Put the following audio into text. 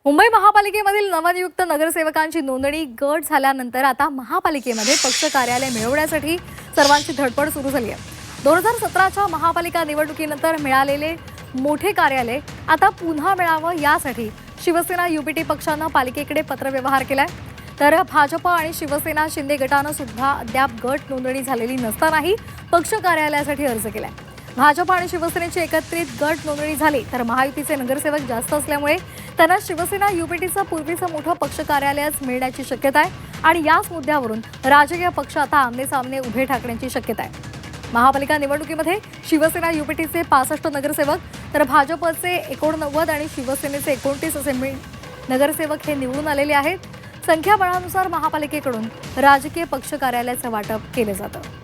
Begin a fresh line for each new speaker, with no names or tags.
मुंबई महापालिकेमधील नवनियुक्त नगरसेवकांची नोंदणी गट झाल्यानंतर आता महापालिकेमध्ये पक्ष कार्यालय मिळवण्यासाठी सर्वांची धडपड सुरू झाली आहे। 2017च्या महापालिका निवडणुकीनंतर मिळालेले मोठे कार्यालय आता पुन्हा मिळावं यासाठी शिवसेना युपीटी पक्षानं पालिकेकडे पत्रव्यवहार केलाय। तर भाजप आणि शिवसेना शिंदे गटानं सुद्धा अद्याप गट नोंदणी झालेली नसतानाही पक्ष कार्यालयासाठी अर्ज केलाय। भाजप आणि शिवसेनेची एकत्रित गट नोंदणी झाली तर महायुतीचे नगरसेवक जास्त असल्यामुळे त्यांना शिवसेना युपीटीचं पूर्वीचं मोठं पक्ष कार्यालयच मिळण्याची शक्यता आहे आणि याच मुद्द्यावरून राजकीय पक्ष आता आमने-सामने उभे ठाकण्याची शक्यता आहे। महापालिका निवडणुकीमध्ये शिवसेना युपीटीचे 65 नगरसेवक तर भाजपचे 89 आणि शिवसेनेचे 29 असे नगरसेवक हे निवडून आलेले आहेत। संख्याबळानुसार महापालिकेकडून राजकीय पक्ष कार्यालयाचं वाटप केलं जातं।